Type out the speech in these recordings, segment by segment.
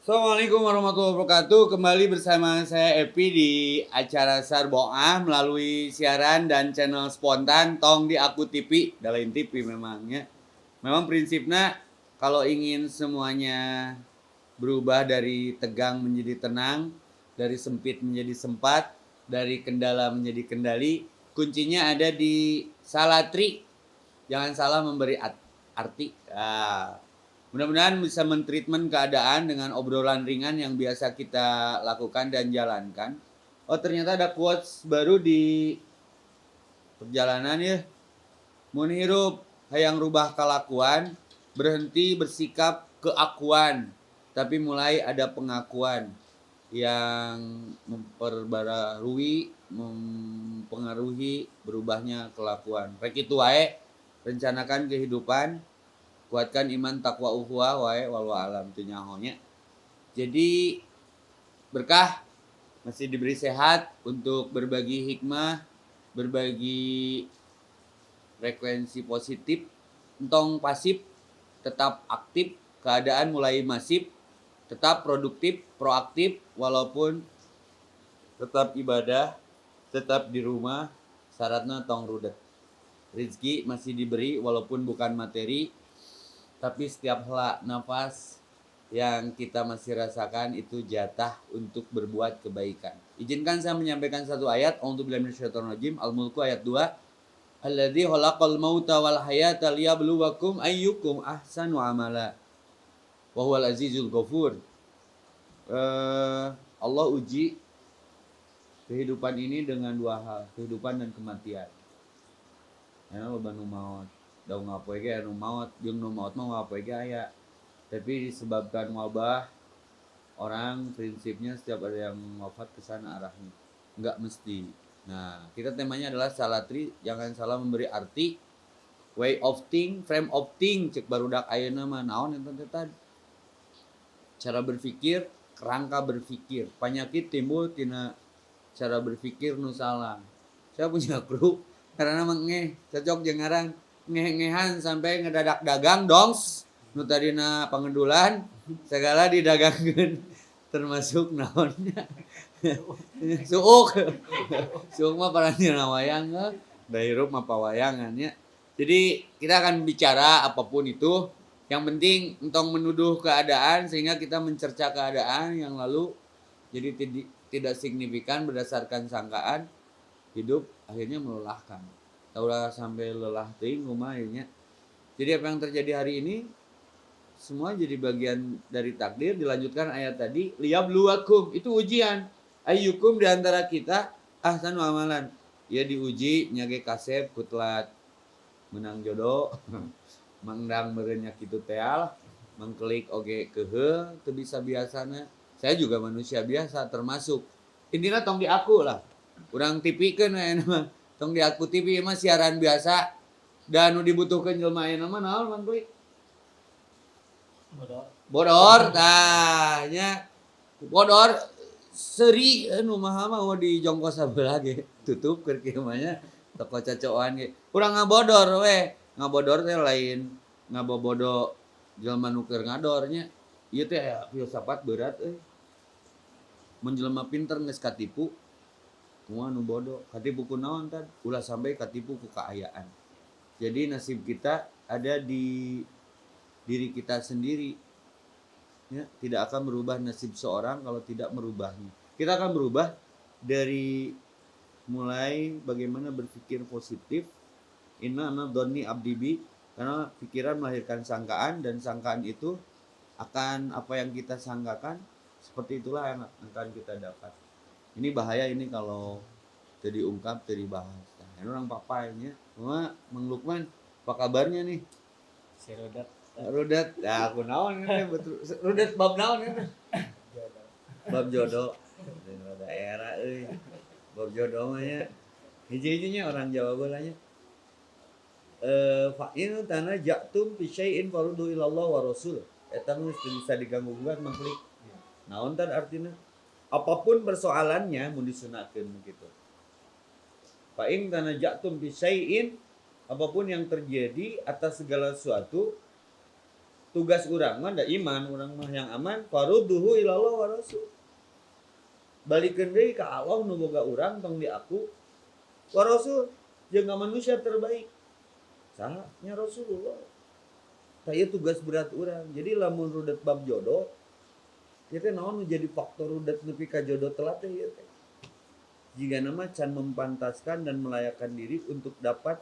Assalamualaikum warahmatullahi wabarakatuh. Kembali bersama saya Epi di acara Sarboah melalui siaran dan channel spontan Tong di Aku TV, Dalain TV memangnya. Memang prinsipnya kalau ingin semuanya berubah dari tegang menjadi tenang, dari sempit menjadi sempat, dari kendala menjadi kendali, kuncinya ada di salatri. Jangan salah memberi arti. Mudah-mudahan bisa mentreatment keadaan dengan obrolan ringan yang biasa kita lakukan dan jalankan. Oh, ternyata ada quotes baru di perjalanan ya. Mun hirup hayang rubah kalakuan, berhenti bersikap keakuan, tapi mulai ada pengakuan yang mempengaruhi berubahnya kelakuan. Rek itu wae, rencanakan kehidupan, kuatkan iman takwa uhwa wae walwa alam teu nyahonya. Jadi berkah masih diberi sehat untuk berbagi hikmah, berbagi frekuensi positif, entong pasif, tetap aktif, keadaan mulai masif, tetap produktif, proaktif, walaupun tetap ibadah, tetap di rumah, syaratnya tong rudet. Rizki masih diberi walaupun bukan materi, tapi setiap hela nafas yang kita masih rasakan itu jatah untuk berbuat kebaikan. Izinkan saya menyampaikan satu ayat, A'udzubillahi minasyaitonir rajim, Al-Mulku ayat 2. Alladzi khalaqal mauta wal hayata liyabluwakum ayyukum ahsanu amala. Wa huwal azizul ghafur. Allah uji kehidupan ini dengan dua hal, kehidupan dan kematian. Ya, loba nu maot. Daung ngapoe ge anu maot, jeung nu maot mah ngapoe ge aya. Tapi disebabkan wabah, orang prinsipnya setiap ada yang wafat ke sana arahnya. Enggak mesti. Nah, kita temanya adalah salatri, jangan salah memberi arti. Way of think, frame of think, cek barudak ayeuna mah naon eta cara berpikir, kerangka berpikir. Penyakit timbul tina cara berpikir nu salah. Saya punya grup karena mengeh cocok jeung ngaran ngeh-ngehan sampai ngedadak dagang dongs nu tadina pangendulan segala didagangkeun termasuk naonnya suuk suuk mah paranjeunna wayang da hirup mah pawayangan ya. Jadi kita akan bicara apapun itu, yang penting entong menuduh keadaan sehingga kita mencerca keadaan yang lalu jadi tidak signifikan berdasarkan sangkaan, hidup akhirnya melelahkan. Taulah sampai lelah teuing kumaha nya. Jadi apa yang terjadi hari ini semua jadi bagian dari takdir. Dilanjutkan ayat tadi, liyabluwakum, itu ujian. Ayyukum di antara kita ahsanu amalan. Ya diuji nyage kasep kutlat menang jodoh. Mangdang meureun nya kitu teh mengklik oge keheul teu bisa biasana. Saya juga manusia biasa termasuk. Intinya tong di aku lah. Urang tipikeun we mah. Tong di aku TV mah siaran biasa. Dan nu dibutuhkeun jelema ayeuna mah naon Mang Boy? Bodor. Tah nya bodor seuri anu maha mah di jongkos sabelah ge tutup keur kieu mah nya toko cocokan ge. Urang ngabodor we. Ngabodor teh lain ngabobodo jelema nu keur ngador nya. Ieu teh filsafat berat euy. Mun jelema pinter geus katipu, kumaha nu bodoh? Katipu ku naon tad? Ulah sampai katipu ku kaayaan. Jadi nasib kita ada di diri kita sendiri. Ya, tidak akan merubah nasib seorang kalau tidak merubahnya. Kita akan berubah dari mulai bagaimana berpikir positif. Inna ana dzanni abdi bi, karena pikiran melahirkan sangkaan dan sangkaan itu akan apa yang kita sangkakan seperti itulah yang akan kita dapat. Ini bahaya ini kalau jadi ungkap, jadi bahas. Ini orang papainya, cuma Mang Lukman, apa kabarnya nih? Si Rodat. Rudet, ya aku naon ini betul. Rudet bab naon ini? Bab jodoh. Daerah euy. Bab jodoh mah nya. Hiji-hijinya orang Jawa bolanya. Fa in tana ja'tum fi syai'in farudhu ila Allah wa Rasul. Eta mah bisa diganggu-gugat maklik. Naon tad artina? Apapun persoalannya mun disunatkeun begitu. Fa in tanaja'tum bi syai'in, apapun yang terjadi atas segala sesuatu, tugas urang mah da iman, urang mah yang aman farudduhu ilallah wa rasul. Balikeun deui ka Allah nu boga urang tong di aku wa rasul jeung ka manusia terbaik. Saha nya Rasulullah. Tah ieu tugas berat urang. Jadi lamun rudet bab jodoh ieu teh naon nu jadi faktor rudet nepi ka jodoh telat teh ieu teh. Jika nama can mempantaskan dan melayakkan diri untuk dapat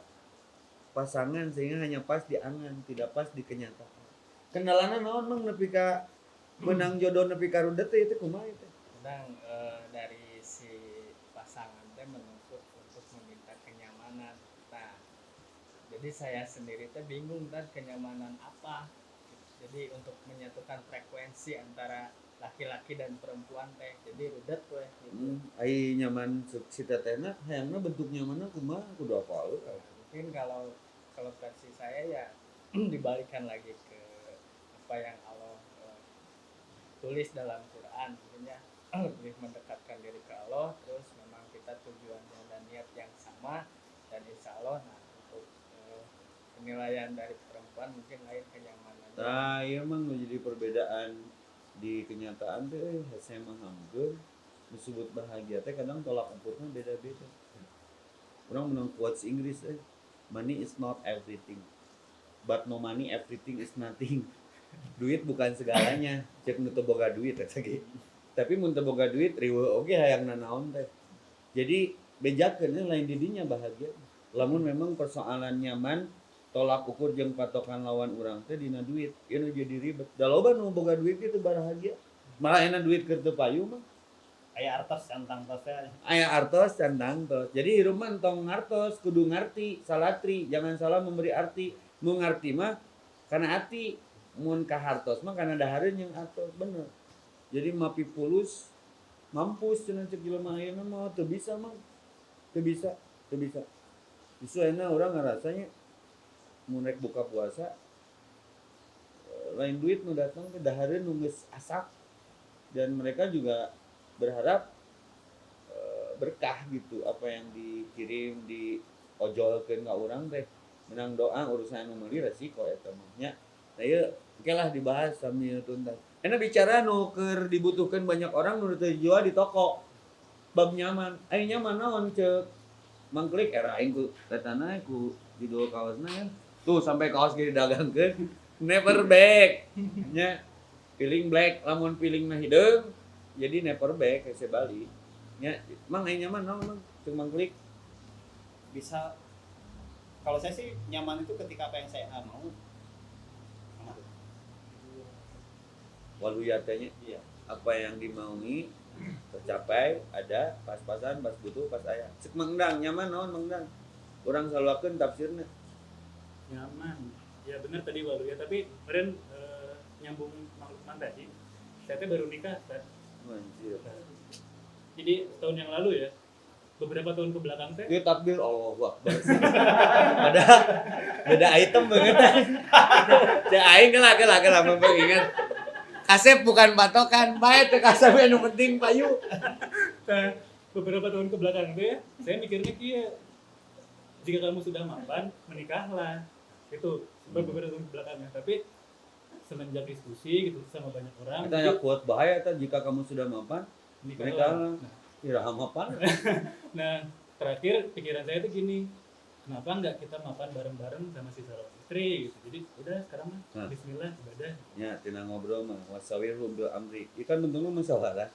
pasangan sehingga hanya pas di angan, tidak pas di kenyataan. Kendalana naon mang nepi ka menang jodoh nepi ka rudet teh itu kumaha teh? Kadang dari si pasangan teh menuntut untuk meminta kenyamanan. Nah, jadi saya sendiri teh bingung kan kenyamanan apa. Jadi untuk menyatukan frekuensi antara laki-laki dan perempuan teh, jadi rudet weh gitu. Ai nyaman si tetehna hayangna bentuk nyamanna kumaha kudu apal. Mungkin kalau versi saya ya dibalikan lagi ke apa yang Allah tulis dalam Quran, maksudnya lebih mendekatkan diri ke Allah, terus memang kita tujuannya dan niat yang sama, dan insya Allah nah untuk penilaian dari perempuan mungkin lain kenyamanannya. Nah, iya emang jadi perbedaan di kenyataan teh saya menghamkeun disebut bahagia teh kadang tolak ukurnya beda-beda. Orang menang quotes Inggris money is not everything, but no money everything is nothing. Duit bukan segalanya, cek nu teu boga duit eta ge. Tapi mun teu boga duit riweuh oge hayangna naon teh. Jadi bejakeun lain di dinya bahagia. Lamun memang persoalan nyaman tolak ukur jeung patokan lawan urang teh dina duit, ieu jadi ribet. Da loba nu boga duit kitu bahagia. Malah enak duit keur teu payu mah. Aya artos cantang tos teh. Aya artos cantang tos. Jadi hirup mah tong ngartos kudu ngarti, salatri, jangan salah memberi arti. Mu ngarti mah kana ati, mun ka hartos mah kana dahareun jeung artos bener. Jadi mapi pulus mampus cenah cek jelema ayeuna mah teu bisa mah. Teu bisa. Justru ayeuna urang ngarasanya mun rek buka puasa lain duit nu datang teh dahareun nu geus asak dan mereka juga berharap berkah gitu apa yang dikirim di ojolkeun ka urang teh menang doa urusan nu meuli resiko eta mah nya. Nah ieu oke lah dibahas sambil tuntas. Enak bicara nu keur dibutuhkeun banyak orang nu teu jual di toko. Bab nyaman. Ai nyaman naon ceuk mangklik era aing ku tetana ku judul kaosna ya. Tuh sampai kaos ge didagangkeun. Never back. Nya feeling black lamun feelingna hideung jadi never back hese Bali. Nya mang ai nyaman naon mang ceuk mangklik. Bisa kalau saya sih nyaman itu ketika apa yang saya mau. Waluyatanya Iya. apa yang dimaui tercapai ada pas-pasan pas butuh pas aya. Cek mangdang nyaman naon mangdang. Urang saluakeun tafsirna. Nyaman ya benar tadi Walu ya, tapi kemarin nyambung Mang tadi saya teh baru nikah kan. Anjir. Jadi tahun yang lalu ya, beberapa tahun ke belakang teh Ieu takbir Allahu Akbar. Beda item banget. Cek aing geula mengingat. Kasep bukan patokan, bae teh kasep anu penting payu. nah, beberapa tahun ke belakang teh ya, saya mikirnya kieu, jika kamu sudah mapan menikahlah. Itu beberapa tahun ke belakangnya, tapi semenjak diskusi gitu sama banyak orang Kita nya kuat bahaya teh jika kamu sudah mapan menikahlah. Iraha mapan. Nah, terakhir pikiran saya tuh gini, kenapa nggak kita mapan bareng-bareng sama si calon istri gitu. Jadi udah sekarang mah bismillah ibadah. Ya, tina ngobrol mah wasawirhum bil amri. Ikan bentuknya masalah.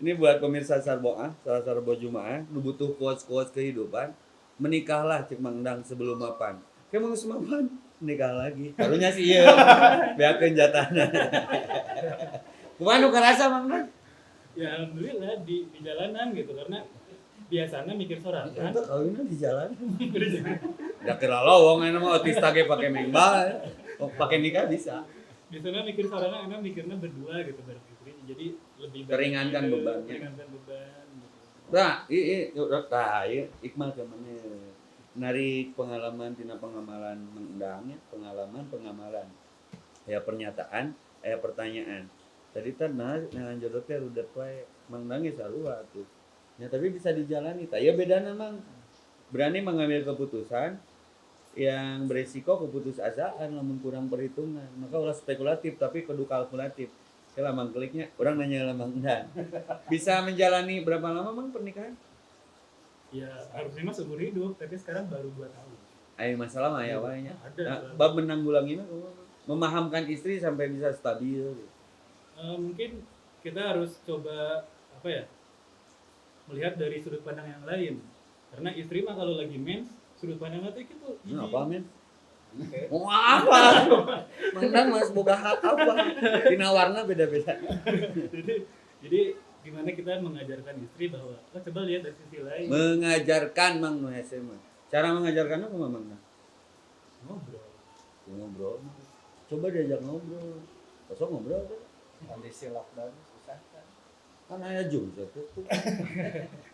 Ini buat pemirsa Sarboah, Sarbo Jumaah, nu butuh quotes-quotes kehidupan, menikahlah cek mangdang sebelum mapan. Kayak mau semapan, nikah lagi. Harunya sih ieu. Beakeun jatahna. Kumaha nu karasa mangdang? Ya alhamdulillah di jalanan gitu, karena biasanya mikir sorangan. Itu kawinna di jalan. Da kira lowong anu mah otista ge pake mengbal. Oh, pake nikah bisa. Biasanya mikir sorangan, enak mikirnya berdua gitu bareng istri. Jadi lebih Meringankan bebannya. Meringankan beban gitu. Nah, ieu Iqmal kemana? Narik pengalaman tina pengamalan mengundangnya, pengamalan. Aya pernyataan, aya pertanyaan. Tadi teh nah jodoh teh rudet wae, mangdang ge sarua atuh. Ya tapi bisa dijalani. Tah ya bedana mang berani mengambil keputusan yang beresiko keputusasaan lamun kurang perhitungan. Maka ulah spekulatif tapi kudu kalkulatif. Ke lamang kliknya orang nanya lamang endan. Bisa menjalani berapa lama Mang pernikahan? Ya harusnya mah seumur hidup, tapi sekarang baru 2 tahun. Ada masalah mah ya awalnya. Ada. Nah, bab menanggulanginya memahamkan istri sampai bisa stabil. Mungkin kita harus coba apa ya, melihat dari sudut pandang yang lain, karena istri mah kalau lagi mens sudut pandangnya tuh gitu. Ini apa men? Oke. Mau apa? Mandang mas boga hak apa? Tina warna beda-beda. jadi gimana kita mengajarkan istri bahwa coba lihat dari sisi lain. Mengajarkan Mang nu hese mah. Cara mengajarkannya kumaha Mang? Ngobrol. Ngobrol. Coba diajak ngobrol. Kosong ngobrol kan? Kondisi lockdown susah kan. Kan aya Zoom tuh.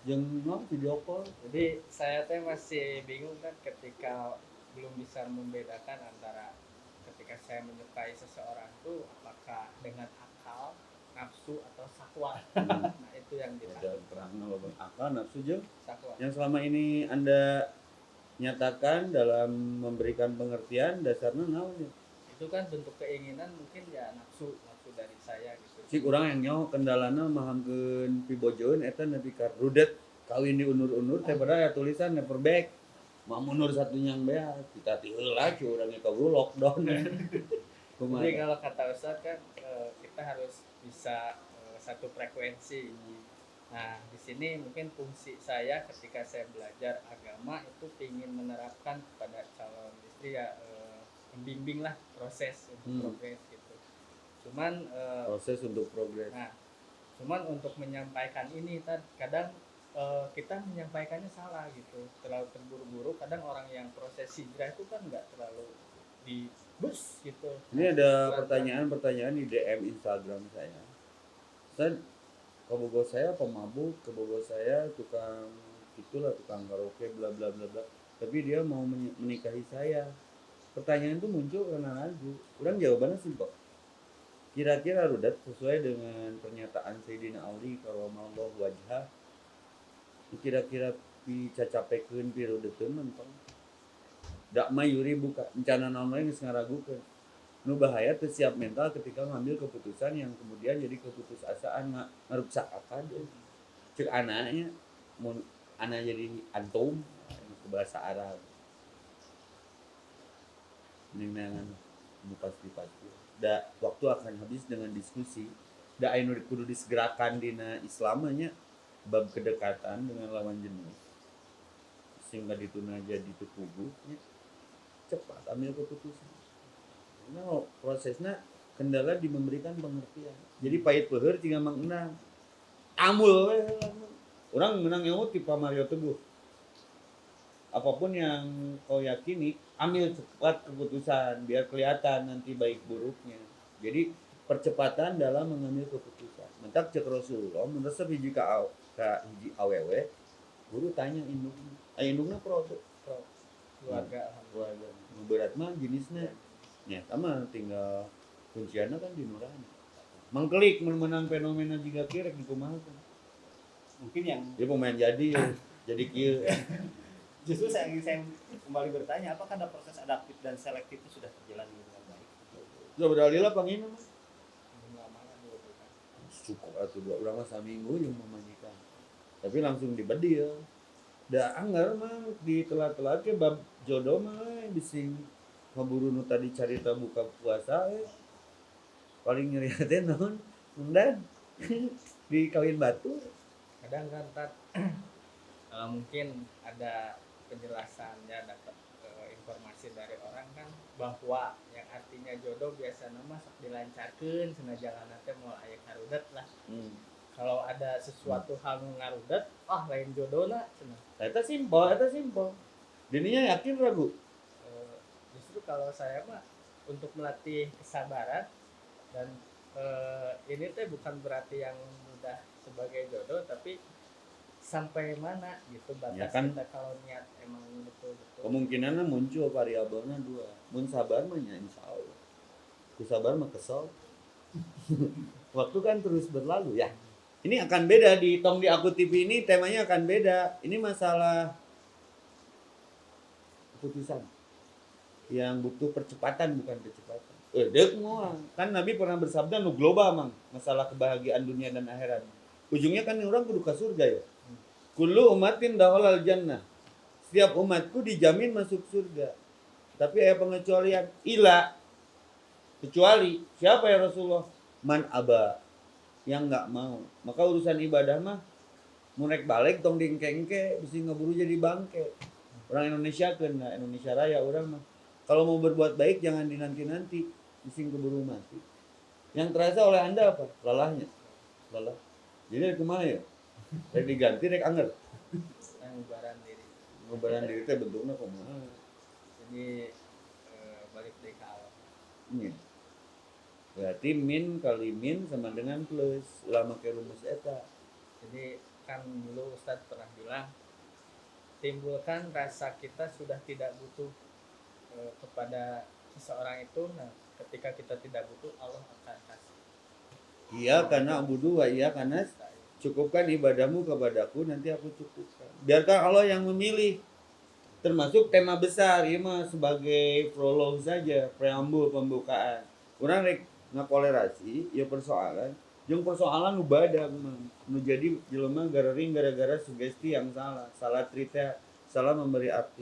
Jeung video call. Jadi saya teh masih bingung kan ketika belum bisa membedakan antara ketika saya menyukai seseorang tuh apakah dengan akal, nafsu atau syahwat. Nah itu yang Ada ditahan. terangna loba akal nafsu jeung Syahwat. yang selama ini Anda nyatakan dalam memberikan pengertian dasarnya naon ya? Itu kan bentuk keinginan mungkin ya nafsu dari saya gitu. Si urang yang nyaho kendalana mahamkeun pibojoeun eta nepi ka rudet kawin diunur-unur teh padahal aya tulisan never back. Mau mundur satu nyang bea kita ti heula ki urang kaburu lockdown. Kumaha? Jadi kalau kata Ustadz kan kita harus bisa satu frekuensi. Nah di sini mungkin fungsi saya ketika saya belajar agama itu ingin menerapkan kepada calon istri ya membimbing lah proses untuk progres gitu. Cuman Proses untuk progres. nah cuman untuk menyampaikan ini kadang kita menyampaikannya salah gitu, terlalu terburu-buru. Kadang orang yang proses hijrah itu kan nggak terlalu di bus gitu. Ini ada pertanyaan-pertanyaan di DM Instagram saya. Ustaz, kebogo saya pemabuk, kebogo saya tukang itulah tukang karaoke bla bla bla bla. Tapi dia mau menikahi saya. Pertanyaan itu muncul karena ragu. Urang jawabannya simpel. Kira-kira rudat sesuai dengan pernyataan Sayyidina Ali karramallahu wajhah. Kira-kira dicacapekeun pi rudeteun mentong. Dak mayuri buka rencana naon we geus ngaragukeun. Nu bahaya teu siap mental ketika ngambil keputusan yang kemudian jadi keputusasaan ngaruksak akad. Cek anaknya mun anak jadi antum ke bahasa Arab. Mendingan pasti. Da waktu akan habis dengan diskusi. Da anu kudu disegerakan dina Islamnya bab kedekatan dengan lawan jenis. Sehingga dituna jadi tukugu cepat ambil keputusan. Nah, prosesnya kendala di memberikan pengertian. Jadi pahit peuheur tinggal Mang Endang. Amul we urang menang nyaho ti Mario Teguh. Apapun yang kau yakini, ambil cepat keputusan biar kelihatan nanti baik buruknya. Jadi percepatan dalam mengambil keputusan. Mentak cek Rasulullah, menresep hiji ka hiji awewe, guru tanya indungna. Indungna pro Keluarga keluarga. Berat mah jenisnya. Ya, sama tinggal kunciannya kan di nurani. Mengklik menang fenomena jiga kirek di kumaha kan. Mungkin yang Dia pemain jadi kieu. justru saya kembali bertanya, apakah ada proses adaptif dan selektif itu sudah terjalani dengan baik? Sudah berdalila pangina mah. belum lama kan dulu kan. Cukup atuh dua urang mah saminggu yang memajikan. Tapi langsung dibedil. Da anggar mah ditelat-telat ke bab jodoh mah bising kaburu nu tadi carita buka puasa paling nyeri teh naon mundan di kawin batu. Kadang kan mungkin ada penjelasannya, dapat informasi dari orang kan bahwa yang artinya jodoh biasa nama sok dilancarkeun cenah jalan teh moal aya karudet lah. Kalau ada sesuatu hal nu ngarudet, lain jodohna cenah. Eta simpel. Dininya yakin ragu. Justru kalau saya mah untuk melatih kesabaran dan ini teh bukan berarti yang mudah sebagai jodoh, tapi sampai mana gitu batas Ya kan, kita kalau niat emang betul-betul. kemungkinannya muncul variabelnya dua. Mun sabar mah nya insyaallah. Ku sabar mah kesel. Waktu kan terus berlalu ya. Ini akan beda di Tong di Aku TV ini, temanya akan beda. Ini masalah keputusan. yang butuh percepatan bukan kecepatan. Dek moal. Kan Nabi pernah bersabda nu global mang masalah kebahagiaan dunia dan akhirat. Ujungnya kan orang kudu ke surga ya. Kullu umatin dakhalal jannah. Setiap umatku dijamin masuk surga. Tapi ada pengecualian ila kecuali siapa ya Rasulullah? Man aba yang nggak mau. Maka urusan ibadah mah murek balik tong dingkengke bisa ngeburu jadi bangke. Orang Indonesia kena Indonesia Raya orang mah. Kalau mau berbuat baik jangan dinanti-nanti, bising keburu mati. Yang terasa oleh Anda apa? Lelahnya. Lelah. Jadi kemana ya? Rek diganti rek anger. Ngubaran diri. Ngubaran diri teh bentuknya kumaha? Jadi balik deh ke awal. Iya. Berarti min kali min sama dengan plus. Lama ke rumus eta. Jadi kan dulu Ustadz pernah bilang timbulkan rasa kita sudah tidak butuh kepada seseorang itu. Nah, ketika kita tidak butuh, Allah akan kasih. Iya karena abudu wa iya karena cukupkan ibadahmu kepadaku nanti aku cukupkan. Biarkan Allah yang memilih. Termasuk tema besar ini mah sebagai prolog saja, preambul pembukaan. Orang rek ngakolerasi ya persoalan. Jeung persoalan nu badag mah. Nu jadi jelema garering gara-gara sugesti yang salah. Salah cerita, salah memberi arti.